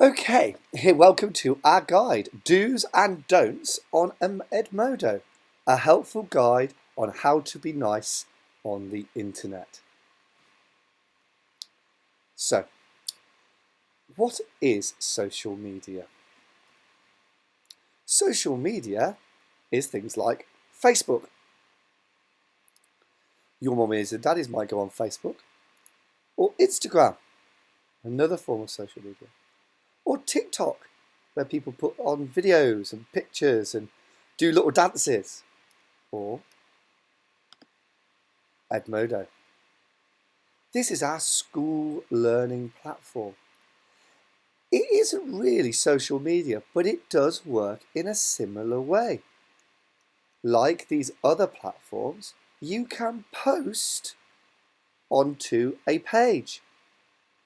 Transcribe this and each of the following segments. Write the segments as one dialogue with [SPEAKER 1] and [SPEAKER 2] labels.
[SPEAKER 1] Okay, welcome to our guide, Do's and Don'ts on Edmodo, a helpful guide on how to be nice on the internet. So, what is social media? Social media is things like Facebook. Your mummies and daddies might go on Facebook, or Instagram, another form of social media, or TikTok, where people put on videos and pictures and do little dances, or Edmodo. This is our school learning platform. It isn't really social media, but it does work in a similar way. Like these other platforms, you can post onto a page.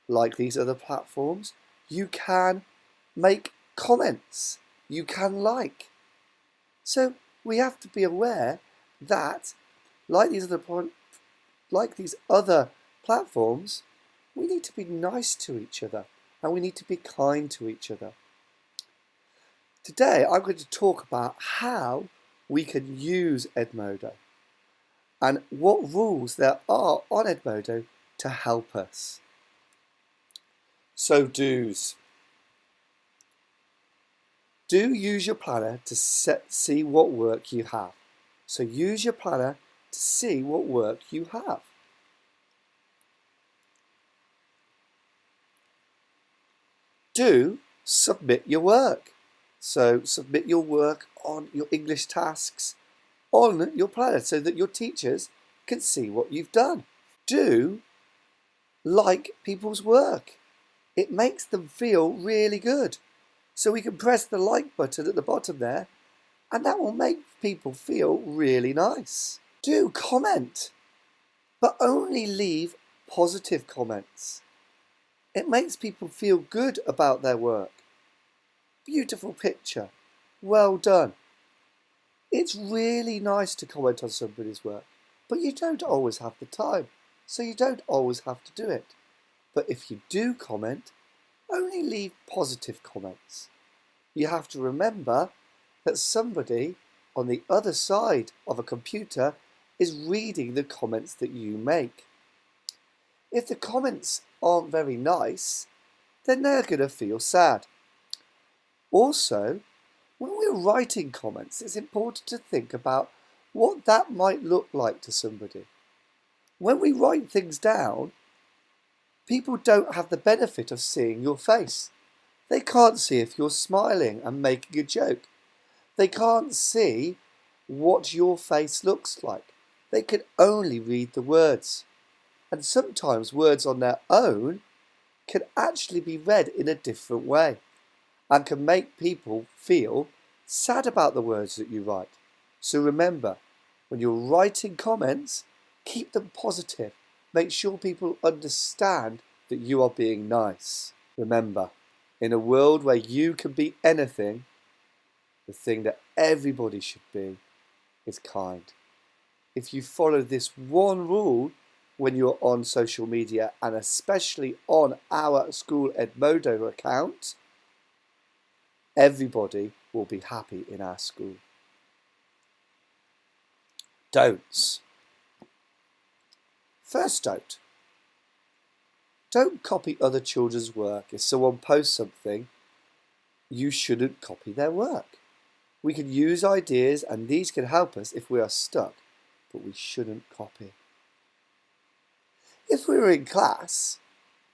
[SPEAKER 1] Like these other platforms, you can make comments, you can like. So we have to be aware that, like these other platforms, we need to be nice to each other and we need to be kind to each other. Today I'm going to talk about how we can use Edmodo and what rules there are on Edmodo to help us. So do's. Do use your planner to see what work you have. So use your planner to see what work you have. Do submit your work. So submit your work on your English tasks on your planner so that your teachers can see what you've done. Do like people's work. It makes them feel really good. So we can press the like button at the bottom there and that will make people feel really nice. Do comment, but only leave positive comments. It makes people feel good about their work. Beautiful picture. Well done. It's really nice to comment on somebody's work, but you don't always have the time, so you don't always have to do it. But if you do comment, only leave positive comments. You have to remember that somebody on the other side of a computer is reading the comments that you make. If the comments aren't very nice, then they're going to feel sad. Also, when we're writing comments, it's important to think about what that might look like to somebody. When we write things down, people don't have the benefit of seeing your face. They can't see if you're smiling and making a joke. They can't see what your face looks like. They can only read the words. And sometimes words on their own can actually be read in a different way and can make people feel sad about the words that you write. So remember, when you're writing comments, keep them positive. Make sure people understand that you are being nice. Remember, in a world where you can be anything, the thing that everybody should be is kind. If you follow this one rule when you're on social media and especially on our school Edmodo account, everybody will be happy in our school. Don'ts. First don't. Don't copy other children's work. If someone posts something, you shouldn't copy their work. We can use ideas and these can help us if we are stuck, but we shouldn't copy. If we were in class,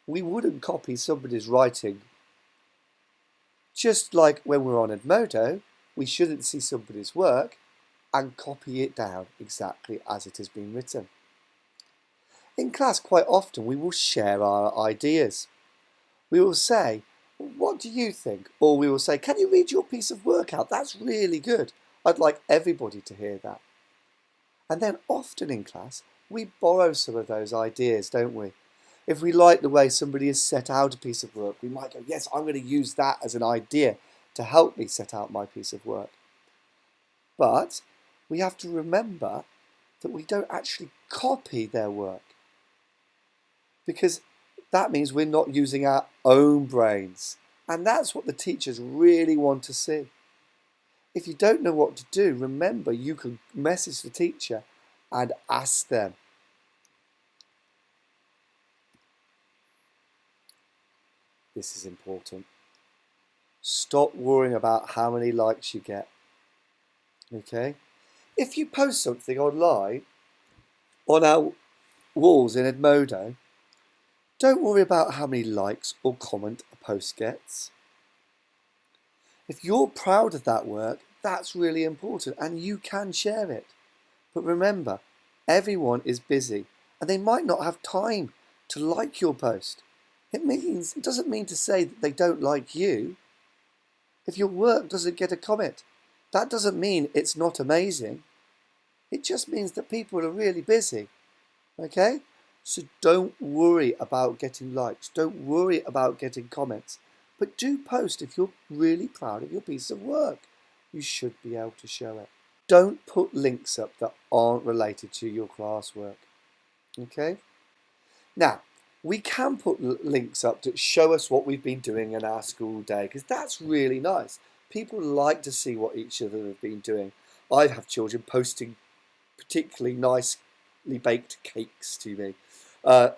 [SPEAKER 1] we wouldn't copy somebody's writing. Just like when we're on Edmodo, we shouldn't see somebody's work and copy it down exactly as it has been written. In class, quite often, we will share our ideas. We will say, what do you think? Or we will say, can you read your piece of work out? That's really good. I'd like everybody to hear that. And then often in class, we borrow some of those ideas, don't we? If we like the way somebody has set out a piece of work, we might go, yes, I'm going to use that as an idea to help me set out my piece of work. But we have to remember that we don't actually copy their work, because that means we're not using our own brains And that's what the teachers really want to see. If you don't know what to do, remember you can message the teacher and ask them. This is important. Stop worrying about how many likes you get. Okay? If you post something online on our walls in Edmodo, don't worry about how many likes or comment a post gets. If you're proud of that work, that's really important and you can share it. But remember, everyone is busy and they might not have time to like your post. It doesn't mean to say that they don't like you. If your work doesn't get a comment, that doesn't mean it's not amazing. It just means that people are really busy. Okay? So don't worry about getting likes. Don't worry about getting comments. But do post if you're really proud of your piece of work. You should be able to show it. Don't put links up that aren't related to your classwork. Okay? Now, we can put links up that show us what we've been doing in our school day, because that's really nice. People like to see what each other have been doing. I have children posting particularly nicely baked cakes to me.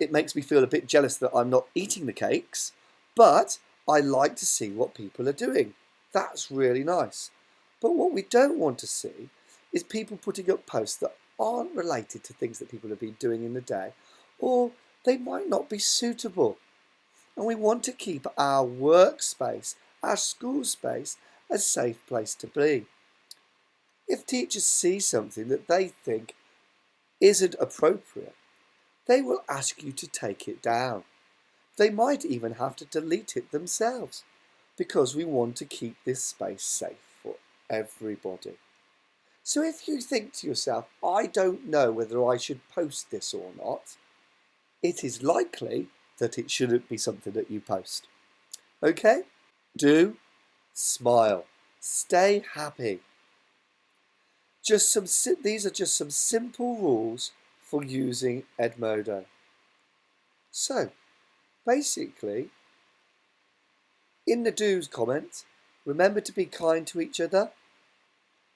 [SPEAKER 1] It makes me feel a bit jealous that I'm not eating the cakes, but I like to see what people are doing. That's really nice. But what we don't want to see is people putting up posts that aren't related to things that people have been doing in the day, or they might not be suitable. And we want to keep our workspace, our school space, a safe place to be. If teachers see something that they think isn't appropriate, they will ask you to take it down. They might even have to delete it themselves, because we want to keep this space safe for everybody. So if you think to yourself, I don't know whether I should post this or not, it is likely that it shouldn't be something that you post. Okay? Do smile. Stay happy. These are just some simple rules for using Edmodo. So, basically, in the do's comment, remember to be kind to each other.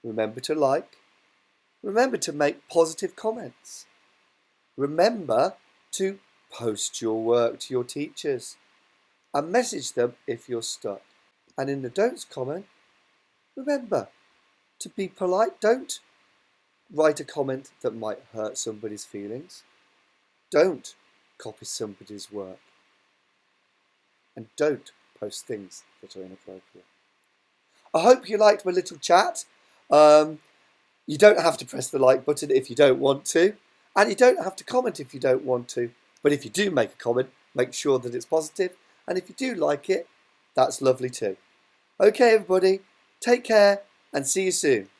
[SPEAKER 1] Remember to like. Remember to make positive comments. Remember to post your work to your teachers and message them if you're stuck. And in the don'ts comment, remember to be polite. Don't write a comment that might hurt somebody's feelings. Don't copy somebody's work. And don't post things that are inappropriate. I hope you liked my little chat. You don't have to press the like button if you don't want to. And you don't have to comment if you don't want to. But if you do make a comment, make sure that it's positive. And if you do like it, that's lovely too. Okay, everybody, take care and see you soon.